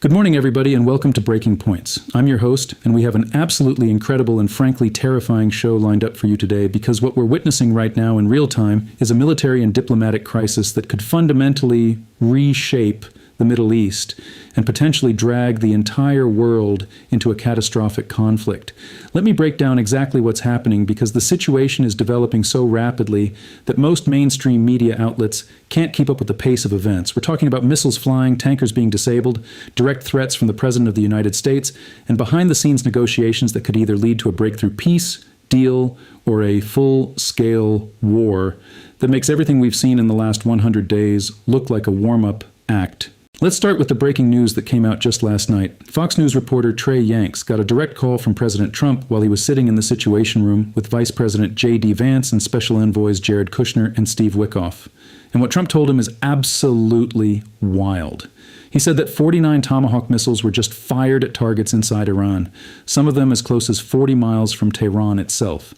Good morning, everybody, and welcome to Breaking Points. I'm your host, and we have an absolutely incredible and frankly terrifying show lined up for you today because what we're witnessing right now in real time is a military and diplomatic crisis that could fundamentally reshape the Middle East and potentially drag the entire world into a catastrophic conflict. Let me break down exactly what's happening because the situation is developing so rapidly that most mainstream media outlets can't keep up with the pace of events. We're talking about missiles flying, tankers being disabled, direct threats from the President of the United States, and behind-the-scenes negotiations that could either lead to a breakthrough peace deal or a full-scale war that makes everything we've seen in the last 100 days look like a warm-up act. Let's start with the breaking news that came out just last night. Fox News reporter Trey Yanks got a direct call from President Trump while he was sitting in the Situation Room with Vice President J.D. Vance and Special Envoys Jared Kushner and Steve Witkoff. And what Trump told him is absolutely wild. He said that 49 Tomahawk missiles were just fired at targets inside Iran, some of them as close as 40 miles from Tehran itself.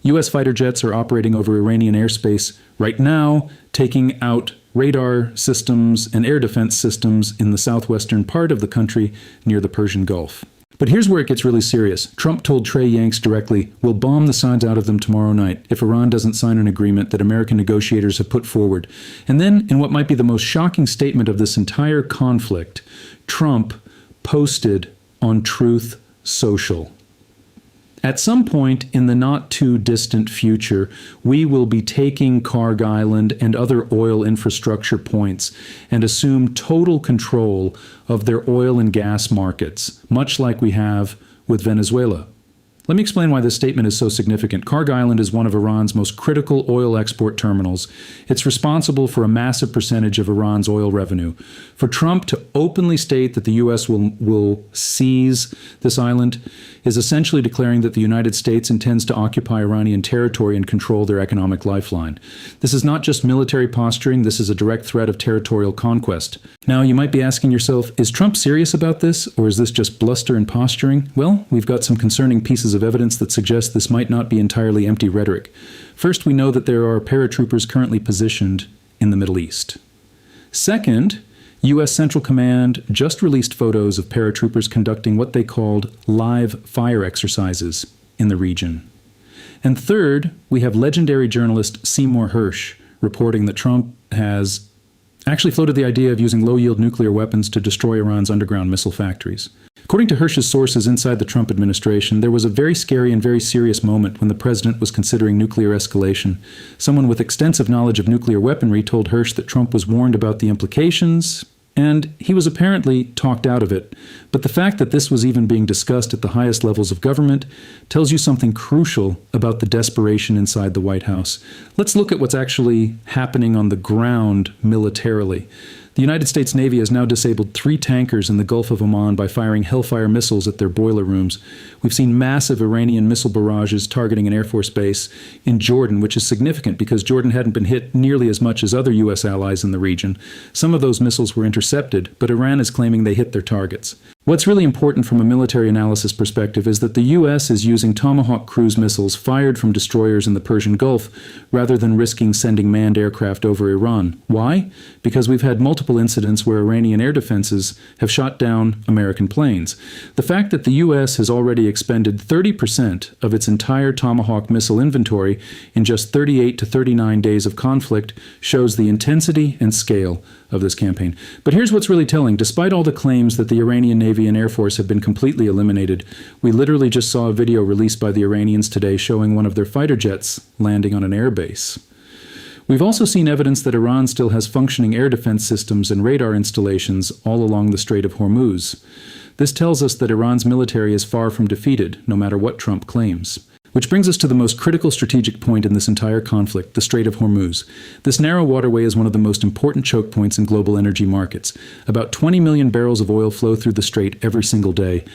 U.S. fighter jets are operating over Iranian airspace right now, taking out radar systems and air defense systems in the southwestern part of the country near the Persian Gulf. But here's where it gets really serious. Trump told Trey Yanks directly, "We'll bomb the sides out of them tomorrow night if Iran doesn't sign an agreement that American negotiators have put forward." And then, in what might be the most shocking statement of this entire conflict, Trump posted on Truth Social. At some point in the not-too-distant future, we will be taking Kharg Island and other oil infrastructure points and assume total control of their oil and gas markets, much like we have with Venezuela. Let me explain why this statement is so significant. Kharg Island is one of Iran's most critical oil export terminals. It's responsible for a massive percentage of Iran's oil revenue. For Trump to openly state that the U.S. will seize this island is essentially declaring that the United States intends to occupy Iranian territory and control their economic lifeline. This is not just military posturing, this is a direct threat of territorial conquest. Now, you might be asking yourself, is Trump serious about this, or is this just bluster and posturing? Well, we've got some concerning pieces of evidence that suggest this might not be entirely empty rhetoric. First, we know that there are paratroopers currently positioned in the Middle East. Second, U.S. Central Command just released photos of paratroopers conducting what they called live fire exercises in the region. And third, we have legendary journalist Seymour Hersh reporting that Trump has actually floated the idea of using low-yield nuclear weapons to destroy Iran's underground missile factories. According to Hersh's sources inside the Trump administration, there was a very scary and very serious moment when the president was considering nuclear escalation. Someone with extensive knowledge of nuclear weaponry told Hersh that Trump was warned about the implications, and he was apparently talked out of it. But the fact that this was even being discussed at the highest levels of government tells you something crucial about the desperation inside the White House. Let's look at what's actually happening on the ground militarily. The United States Navy has now disabled 3 tankers in the Gulf of Oman by firing Hellfire missiles at their boiler rooms. We've seen massive Iranian missile barrages targeting an Air Force base in Jordan, which is significant because Jordan hadn't been hit nearly as much as other U.S. allies in the region. Some of those missiles were intercepted, but Iran is claiming they hit their targets. What's really important from a military analysis perspective is that the U.S. is using Tomahawk cruise missiles fired from destroyers in the Persian Gulf rather than risking sending manned aircraft over Iran. Why? Because we've had multiple incidents where Iranian air defenses have shot down American planes. The fact that the U.S. has already expended 30% of its entire Tomahawk missile inventory in just 38 to 39 days of conflict shows the intensity and scale of this campaign. But here's what's really telling. Despite all the claims that the Iranian Navy and Air Force have been completely eliminated, we literally just saw a video released by the Iranians today showing one of their fighter jets landing on an airbase. We've also seen evidence that Iran still has functioning air defense systems and radar installations all along the Strait of Hormuz. This tells us that Iran's military is far from defeated, no matter what Trump claims. Which brings us to the most critical strategic point in this entire conflict, the Strait of Hormuz. This narrow waterway is one of the most important choke points in global energy markets. About 20 million barrels of oil flow through the strait every single day.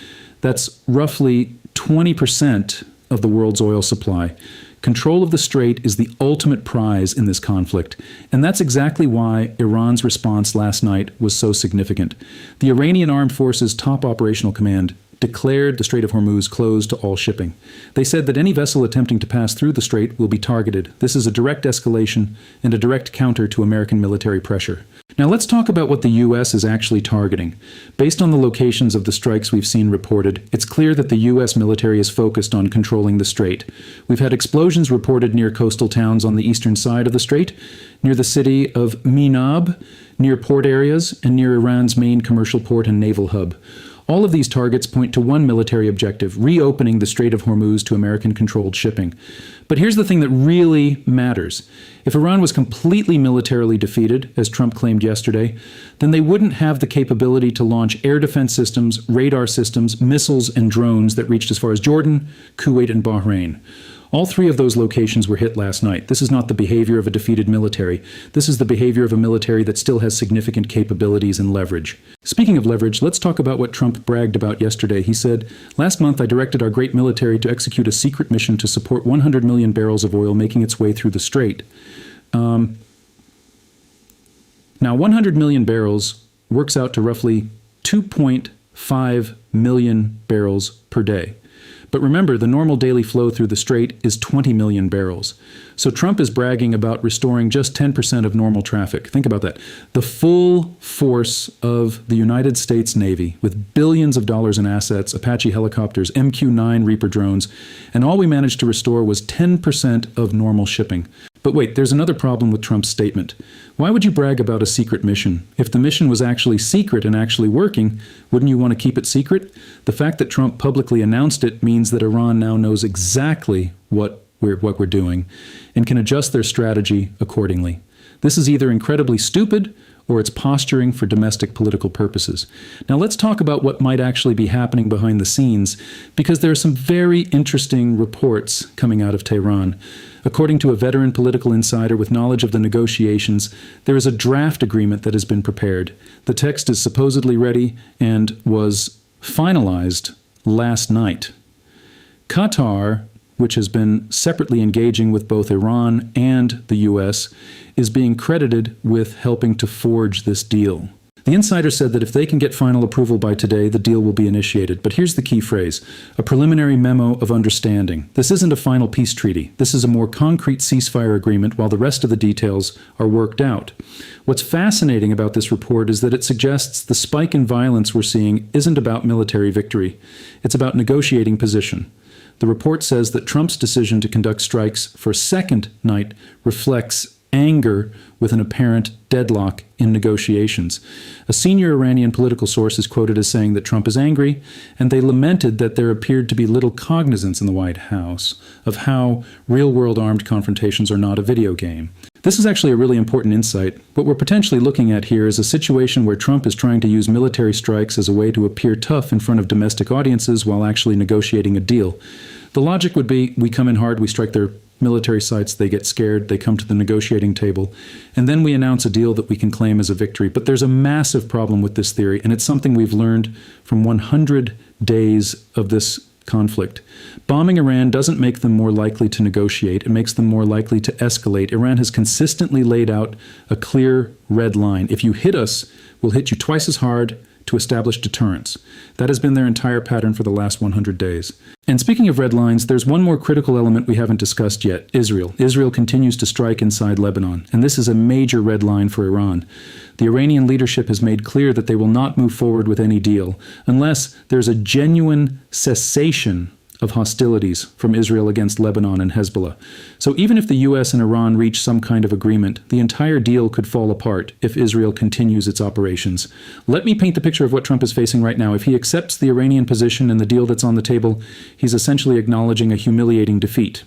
That's roughly 20% of the world's oil supply. Control of the strait is the ultimate prize in this conflict, and that's exactly why Iran's response last night was so significant. The Iranian Armed Forces Top Operational Command declared the Strait of Hormuz closed to all shipping. They said that any vessel attempting to pass through the strait will be targeted. This is a direct escalation and a direct counter to American military pressure. Now let's talk about what the U.S. is actually targeting. Based on the locations of the strikes we've seen reported, it's clear that the U.S. military is focused on controlling the strait. We've had explosions reported near coastal towns on the eastern side of the strait, near the city of Minab, near port areas, and near Iran's main commercial port and naval hub. All of these targets point to one military objective: reopening the Strait of Hormuz to American-controlled shipping. But here's the thing that really matters. If Iran was completely militarily defeated, as Trump claimed yesterday, then they wouldn't have the capability to launch air defense systems, radar systems, missiles, and drones that reached as far as Jordan, Kuwait, and Bahrain. All three of those locations were hit last night. This is not the behavior of a defeated military. This is the behavior of a military that still has significant capabilities and leverage. Speaking of leverage, let's talk about what Trump bragged about yesterday. He said, "Last month I directed our great military to execute a secret mission to support 100 million barrels of oil making its way through the strait." Now 100 million barrels works out to roughly 2.5 million barrels per day. But remember, the normal daily flow through the strait is 20 million barrels. So Trump is bragging about restoring just 10% of normal traffic. Think about that. The full force of the United States Navy, with billions of dollars in assets, Apache helicopters, MQ-9 Reaper drones, and all we managed to restore was 10% of normal shipping. But wait, there's another problem with Trump's statement. Why would you brag about a secret mission? If the mission was actually secret and actually working, wouldn't you want to keep it secret? The fact that Trump publicly announced it means that Iran now knows exactly what we're doing and can adjust their strategy accordingly. This is either incredibly stupid or it's posturing for domestic political purposes. Now let's talk about what might actually be happening behind the scenes, because there are some very interesting reports coming out of Tehran. According to a veteran political insider with knowledge of the negotiations, there is a draft agreement that has been prepared. The text is supposedly ready and was finalized last night. Qatar, which has been separately engaging with both Iran and the U.S., is being credited with helping to forge this deal. The insider said that if they can get final approval by today, the deal will be initiated. But here's the key phrase: a preliminary memo of understanding. This isn't a final peace treaty. This is a more concrete ceasefire agreement while the rest of the details are worked out. What's fascinating about this report is that it suggests the spike in violence we're seeing isn't about military victory. It's about negotiating position. The report says that Trump's decision to conduct strikes for a second night reflects anger with an apparent deadlock in negotiations. A senior Iranian political source is quoted as saying that Trump is angry, and they lamented that there appeared to be little cognizance in the White House of how real-world armed confrontations are not a video game. This is actually a really important insight. What we're potentially looking at here is a situation where Trump is trying to use military strikes as a way to appear tough in front of domestic audiences while actually negotiating a deal. The logic would be, we come in hard, we strike their military sites, they get scared, they come to the negotiating table, and then we announce a deal that we can claim as a victory. But there's a massive problem with this theory, and it's something we've learned from 100 days of this conflict. Bombing Iran doesn't make them more likely to negotiate, it makes them more likely to escalate. Iran has consistently laid out a clear red line. If you hit us, we'll hit you twice as hard to establish deterrence. That has been their entire pattern for the last 100 days. And speaking of red lines, there's one more critical element we haven't discussed yet: Israel. Israel continues to strike inside Lebanon, and this is a major red line for Iran. The Iranian leadership has made clear that they will not move forward with any deal unless there's a genuine cessation of hostilities from Israel against Lebanon and Hezbollah. So even if the U.S. and Iran reach some kind of agreement, the entire deal could fall apart if Israel continues its operations. Let me paint the picture of what Trump is facing right now. If he accepts the Iranian position and the deal that's on the table, he's essentially acknowledging a humiliating defeat.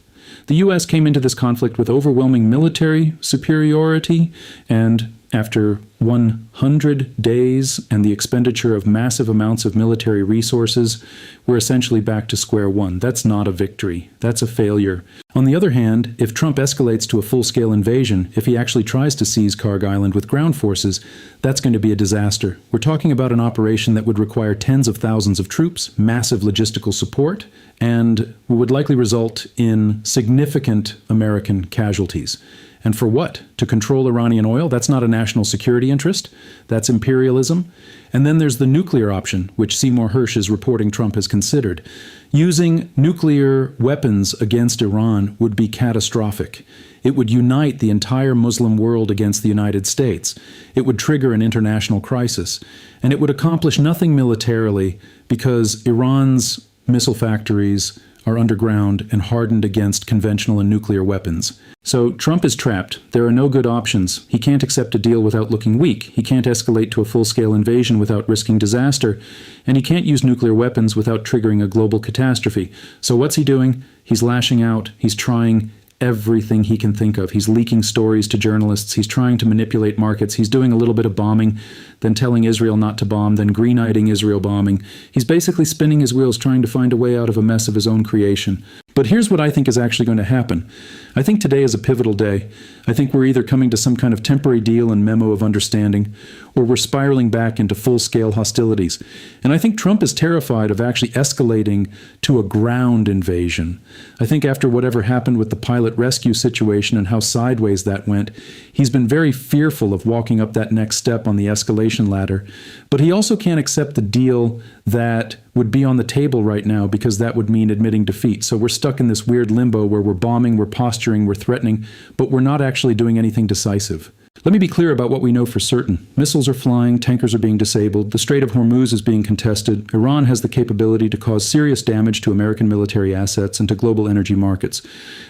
The U.S. came into this conflict with overwhelming military superiority, and after 100 days and the expenditure of massive amounts of military resources, we're essentially back to square one. That's not a victory. That's a failure. On the other hand, if Trump escalates to a full-scale invasion, if he actually tries to seize Kharg Island with ground forces, that's going to be a disaster. We're talking about an operation that would require tens of thousands of troops, massive logistical support, and would likely result in significant American casualties. And for what? To control Iranian oil? That's not a national security interest. That's imperialism. And then there's the nuclear option, which Seymour Hersh is reporting Trump has considered. Using nuclear weapons against Iran would be catastrophic. It would unite the entire Muslim world against the United States. It would trigger an international crisis. And it would accomplish nothing militarily because Iran's missile factories are underground and hardened against conventional and nuclear weapons. So Trump is trapped. There are no good options. He can't accept a deal without looking weak. He can't escalate to a full-scale invasion without risking disaster. And he can't use nuclear weapons without triggering a global catastrophe. So what's he doing? He's lashing out. He's trying everything he can think of. He's leaking stories to journalists. He's trying to manipulate markets. He's doing a little bit of bombing, then telling Israel not to bomb, then green-lighting Israel bombing. He's basically spinning his wheels trying to find a way out of a mess of his own creation. But here's what I think is actually going to happen. I think today is a pivotal day. I think we're either coming to some kind of temporary deal and memo of understanding, or we're spiraling back into full-scale hostilities. And I think Trump is terrified of actually escalating to a ground invasion. I think after whatever happened with the pilot rescue situation and how sideways that went, he's been very fearful of walking up that next step on the escalation ladder. But he also can't accept the deal that would be on the table right now because that would mean admitting defeat. So we're stuck in this weird limbo where we're bombing, we're posturing, we're threatening, but we're not actually doing anything decisive. Let me be clear about what we know for certain. Missiles are flying, tankers are being disabled, the Strait of Hormuz is being contested, Iran has the capability to cause serious damage to American military assets and to global energy markets.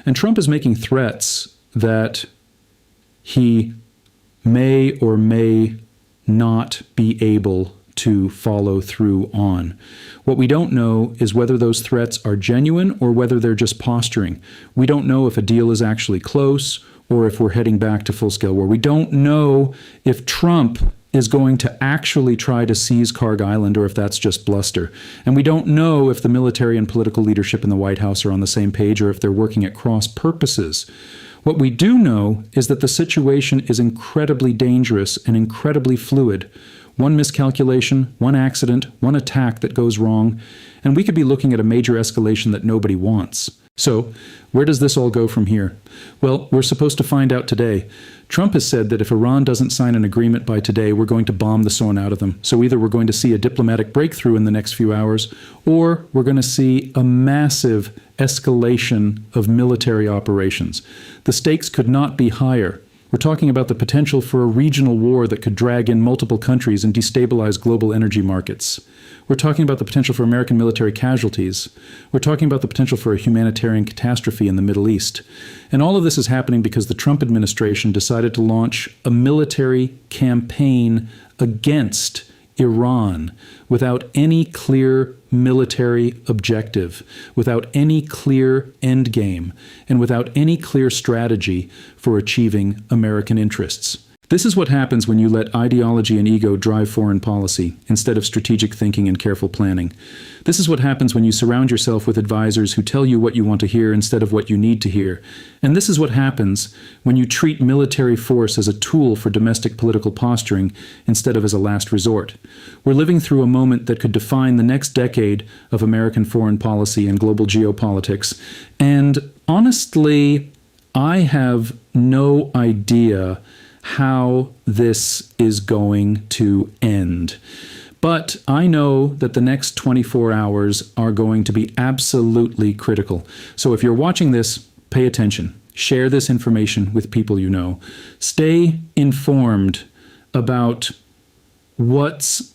And Trump is making threats that he may or may not be able to follow through on. What we don't know is whether those threats are genuine or whether they're just posturing. We don't know if a deal is actually close or if we're heading back to full-scale war. We don't know if Trump is going to actually try to seize Kharg Island or if that's just bluster. And we don't know if the military and political leadership in the White House are on the same page or if they're working at cross purposes. What we do know is that the situation is incredibly dangerous and incredibly fluid. One miscalculation, one accident, one attack that goes wrong, and we could be looking at a major escalation that nobody wants. So, where does this all go from here? Well, we're supposed to find out today. Trump has said that if Iran doesn't sign an agreement by today, we're going to bomb the son out of them. So either we're going to see a diplomatic breakthrough in the next few hours, or we're going to see a massive escalation of military operations. The stakes could not be higher. We're talking about the potential for a regional war that could drag in multiple countries and destabilize global energy markets. We're talking about the potential for American military casualties. We're talking about the potential for a humanitarian catastrophe in the Middle East. And all of this is happening because the Trump administration decided to launch a military campaign against Iran without any clear military objective, without any clear end game, and without any clear strategy for achieving American interests. This is what happens when you let ideology and ego drive foreign policy instead of strategic thinking and careful planning. This is what happens when you surround yourself with advisors who tell you what you want to hear instead of what you need to hear. And this is what happens when you treat military force as a tool for domestic political posturing instead of as a last resort. We're living through a moment that could define the next decade of American foreign policy and global geopolitics. And honestly, I have no idea how this is going to end. But I know that the next 24 hours are going to be absolutely critical. So if you're watching this, pay attention. Share this information with people you know. Stay informed about what's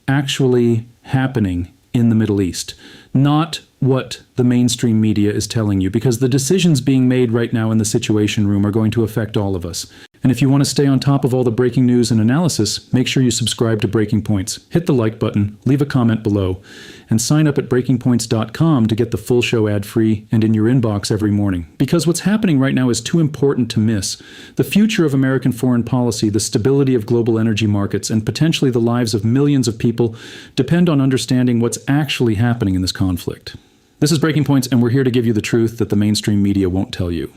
actually happening in the Middle East, not what the mainstream media is telling you, because the decisions being made right now in the Situation Room are going to affect all of us. And if you want to stay on top of all the breaking news and analysis, make sure you subscribe to Breaking Points. Hit the like button, leave a comment below, and sign up at breakingpoints.com to get the full show ad-free and in your inbox every morning. Because what's happening right now is too important to miss. The future of American foreign policy, the stability of global energy markets, and potentially the lives of millions of people depend on understanding what's actually happening in this conflict. This is Breaking Points, and we're here to give you the truth that the mainstream media won't tell you.